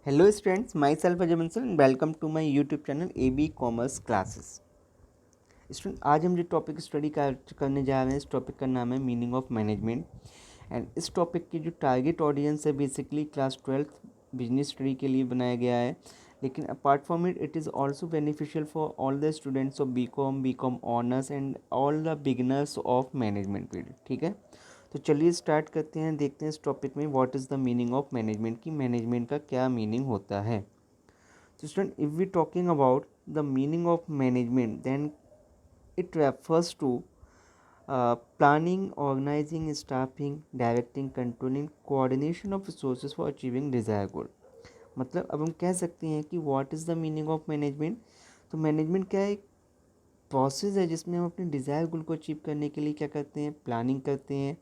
Hello students, myself Ajay Bansal and welcome to my YouTube channel A B commerce classes. Student, आज हम जो topic study करने जा रहे हैं, इस टॉपिक का नाम है मीनिंग ऑफ मैनेजमेंट। एंड इस टॉपिक की जो टारगेट ऑडियंस है basically class 12th business study के लिए बनाया गया है, लेकिन apart from it is also beneficial for all the students of B com honours and all the beginners of management field. ठीक है, तो चलिए स्टार्ट करते हैं, देखते हैं इस टॉपिक में what is the meaning of management, की मैनेजमेंट का क्या मीनिंग होता है। So student, if we talking about the meaning of management, then it refers to planning, organizing, staffing, directing, controlling, coordination of resources for achieving desired goal। मतलब अब हम कह सकते हैं कि what is the meaning of management. तो management क्या है? एक प्रोसेस है जिसमें हम अपने डिज़ायर गोल को अचीव करने के लिए क्या करते हैं, प्लानिंग करते हैं,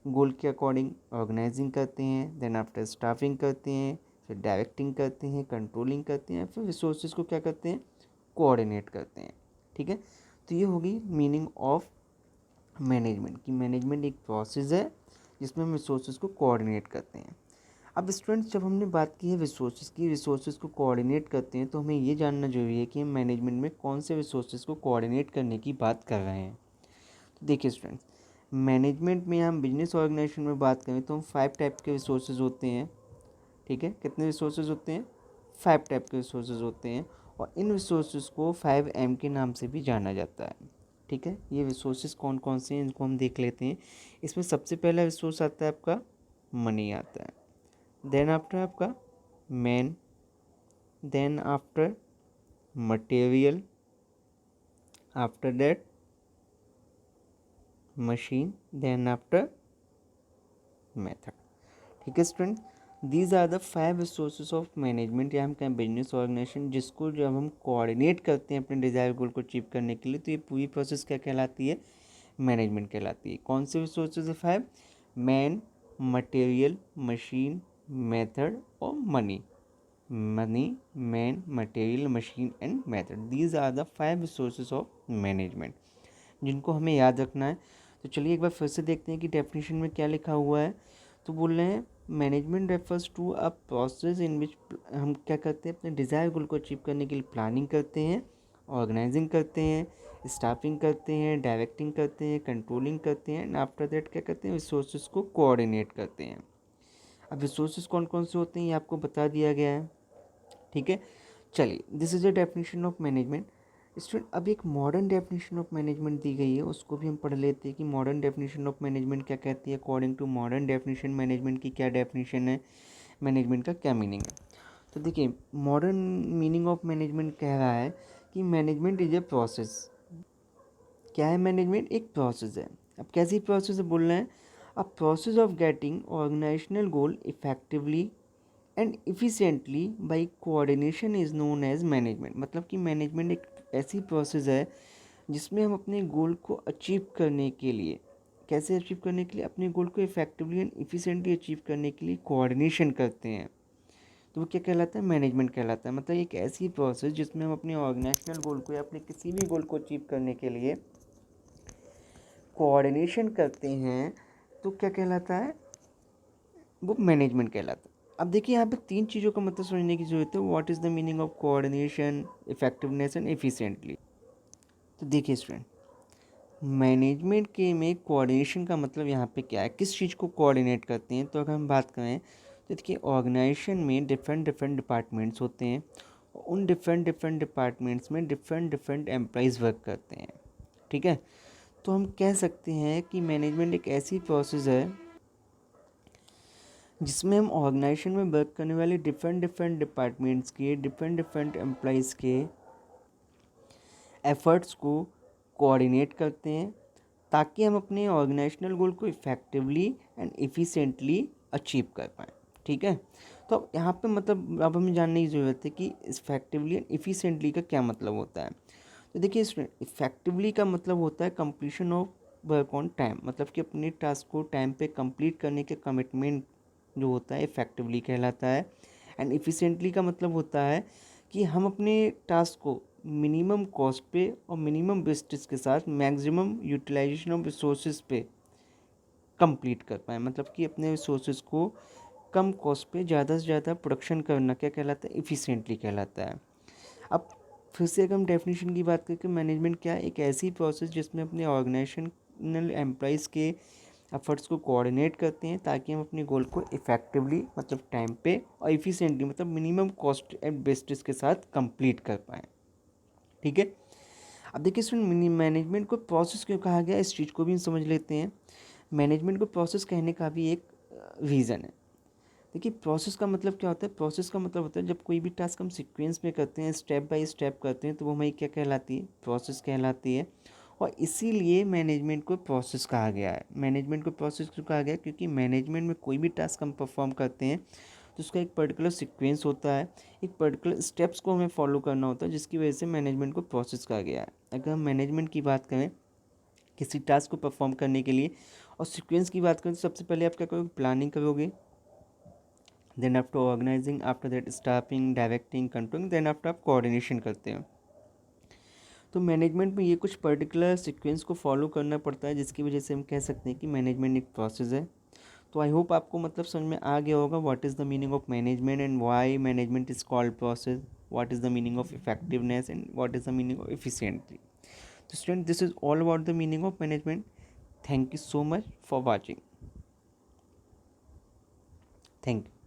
गोल के अकॉर्डिंग ऑर्गेनाइजिंग करते हैं, देन आफ्टर स्टाफिंग करते हैं, फिर डायरेक्टिंग करते हैं, कंट्रोलिंग करते हैं, फिर रिसोर्सेज को क्या करते हैं, कोऑर्डिनेट करते हैं। ठीक है, तो ये होगी मीनिंग ऑफ मैनेजमेंट, कि मैनेजमेंट एक प्रोसेस है जिसमें हम रिसोर्सेज को कोऑर्डिनेट करते हैं। अब स्टूडेंट्स, जब हमने बात की है रिसोर्सेज की, रिसोर्सेज को कोऑर्डिनेट करते हैं, तो हमें ये जानना जरूरी है कि हम मैनेजमेंट में कौन से रिसोर्सेज को कोऑर्डिनेट करने की बात कर रहे हैं। तो देखिए स्टूडेंट्स, मैनेजमेंट में हम बिजनेस ऑर्गेनाइजेशन में बात करें तो हम 5 टाइप के रिसोर्सेज होते हैं। ठीक है, कितने रिसोर्सेज होते हैं? 5 टाइप के रिसोर्सेज होते हैं, और इन रिसोर्सेज को 5M के नाम से भी जाना जाता है। ठीक है, ये रिसोर्सेज कौन कौन से हैं इनको हम देख लेते हैं। इसमें सबसे पहला रिसोर्स आता है आपका मनी आता है, देन आफ्टर आपका man, then after material, after that machine, then after method. ठीक है student, these are the 5 resources of management, या हम कहें बिजनेस ऑर्गेनाइजेशन, जिसको जब हम कोऑर्डिनेट करते हैं अपने डिजायर गोल को अचीव करने के लिए, तो ये पूरी प्रोसेस क्या कहलाती है? मैनेजमेंट कहलाती है। कौन से रिसोर्सेज है 5? मैन, मटेरियल, मशीन, मेथड और money. Money, man, material, machine and method, these are the 5 resources of management, जिनको हमें याद रखना है। तो चलिए एक बार फिर से देखते हैं कि डेफिनेशन में क्या लिखा हुआ है। तो बोल रहे हैं management refers to a process in which हम क्या करते हैं, अपने डिज़ायर गोल को अचीव करने के लिए प्लानिंग करते हैं, ऑर्गेनाइजिंग करते हैं, स्टाफिंग करते हैं, डायरेक्टिंग करते हैं, कंट्रोलिंग करते हैं, एंड आफ्टर दैट क्या करते हैं, रिसोर्सेज को कोऑर्डिनेट करते हैं। अब रिसोर्सेज कौन कौन से होते हैं ये आपको बता दिया गया है। ठीक है, चलिए, this is a definition of management. Student, अब एक मॉडर्न डेफिनेशन ऑफ मैनेजमेंट दी गई है, उसको भी हम पढ़ लेते हैं कि मॉडर्न डेफिनेशन ऑफ मैनेजमेंट क्या कहती है। According to modern definition, management की क्या डेफिनेशन है, मैनेजमेंट का क्या मीनिंग है। तो देखिए, मॉडर्न मीनिंग ऑफ मैनेजमेंट कह रहा है कि मैनेजमेंट इज ए प्रोसेस। क्या है मैनेजमेंट? एक प्रोसेस है। अब कैसी प्रोसेस है बोल रहे हैं, a process of getting organisational goal effectively and efficiently by coordination is known as management. मतलब कि मैनेजमेंट एक ऐसी प्रोसेस है जिसमें हम अपने गोल को अचीव करने के लिए, कैसे अचीव करने के लिए, अपने गोल को इफेक्टिवली एंड इफ़िशिएंटली अचीव करने के लिए कोऑर्डिनेशन करते हैं, तो वो क्या कहलाता है? मैनेजमेंट कहलाता है। मतलब एक ऐसी प्रोसेस जिसमें हम अपने ऑर्गेनाइजेशनल गोल को या अपने किसी भी गोल को अचीव करने के लिए कोऑर्डिनेशन करते हैं, तो क्या कहलाता है? वो मैनेजमेंट कहलाता है। अब देखिए, यहाँ पे 3 चीज़ों का मतलब समझने की ज़रूरत है। What is the meaning of coordination, effectiveness and efficiently. तो देखिए स्टूडेंट, मैनेजमेंट के में कोऑर्डिनेशन का मतलब यहाँ पे क्या है, किस चीज़ को कोऑर्डिनेट करते हैं। तो अगर हम बात करें तो देखिए, ऑर्गेनाइजेशन में डिफरेंट डिफरेंट डिपार्टमेंट्स होते हैं, उन डिफरेंट डिफरेंट डिपार्टमेंट्स में डिफरेंट डिफरेंट एम्प्लॉइज़ वर्क करते हैं। ठीक है, तो हम कह सकते हैं कि मैनेजमेंट एक ऐसी प्रोसेस है जिसमें हम ऑर्गेनाइजेशन में वर्क करने वाले डिफरेंट डिफरेंट डिपार्टमेंट्स के डिफरेंट डिफरेंट एम्प्लॉइज़ के एफर्ट्स को कोऑर्डिनेट करते हैं, ताकि हम अपने ऑर्गेनाइजेशनल गोल को इफ़ेक्टिवली एंड एफिशिएंटली अचीव कर पाएँ। ठीक है, तो अब यहाँ पे मतलब अब हमें जानने की ज़रूरत है कि इफ़ेक्टिवली एंड एफिशिएंटली का क्या मतलब होता है। तो देखिए स्टूडेंट, इफ़ेक्टिवली का मतलब होता है completion of work on time, मतलब कि अपने टास्क को टाइम पे कंप्लीट करने के कमिटमेंट जो होता है इफ़ेक्टिवली कहलाता है। एंड एफिशिएंटली का मतलब होता है कि हम अपने टास्क को मिनिमम कॉस्ट पे और मिनिमम वेस्टेज के साथ मैक्सिमम यूटिलाइजेशन ऑफ रिसोर्सेज पे कंप्लीट कर पाएँ, मतलब कि अपने रिसोर्सेज को कम कॉस्ट पे ज़्यादा से ज़्यादा प्रोडक्शन करना क्या कहलाता है, इफ़िशिएंटली कहलाता है। अब फिर से अगर हम डेफिनेशन की बात करें कि मैनेजमेंट क्या है, एक ऐसी प्रोसेस जिसमें अपने ऑर्गेनाइजेशनल एम्प्लॉइज़ के एफर्ट्स को कोऑर्डिनेट करते हैं ताकि हम अपने गोल को इफ़ेक्टिवली मतलब टाइम पे और इफ़िशिएंटली मतलब मिनिमम कॉस्ट एंड बेस्टिस के साथ कंप्लीट कर पाएँ। ठीक है, अब देखिए स्टूडेंट मैनेजमेंट को प्रोसेस क्यों कहा गया, इस चीज़ को भी हम समझ लेते हैं। मैनेजमेंट को प्रोसेस कहने का भी एक रीज़न है। देखिए प्रोसेस का मतलब क्या होता है, प्रोसेस का मतलब होता है जब कोई भी टास्क हम सीक्वेंस में करते हैं, स्टेप बाय स्टेप करते हैं, तो वो हमारी क्या कहलाती है, प्रोसेस कहलाती है। और इसीलिए मैनेजमेंट को प्रोसेस कहा गया है। मैनेजमेंट को प्रोसेस क्यों कहा गया है, क्योंकि मैनेजमेंट में कोई भी टास्क हम परफॉर्म करते हैं तो उसका एक पर्टिकुलर सीक्वेंस होता है, एक पर्टिकुलर स्टेप्स को हमें फॉलो करना होता है, जिसकी वजह से मैनेजमेंट को प्रोसेस कहा गया है। अगर हम मैनेजमेंट की बात करें किसी टास्क को परफॉर्म करने के लिए और सीक्वेंस की बात करें तो सबसे पहले आप क्या करोगे, प्लानिंग करोगे, then after organising, after that staffing, directing, controlling, then after आप कोऑर्डिनेशन करते हैं। तो मैनेजमेंट में ये कुछ पर्टिकुलर सीक्वेंस को फॉलो करना पड़ता है, जिसकी वजह से हम कह सकते हैं कि मैनेजमेंट एक प्रोसेस है। तो आई होप आपको मतलब समझ में आ गया होगा what is the meaning of management and why management is called process, what is the meaning of effectiveness and what is the meaning of efficiently. तो student, this is all about the meaning of management. Thank you so much for watching. Thank you.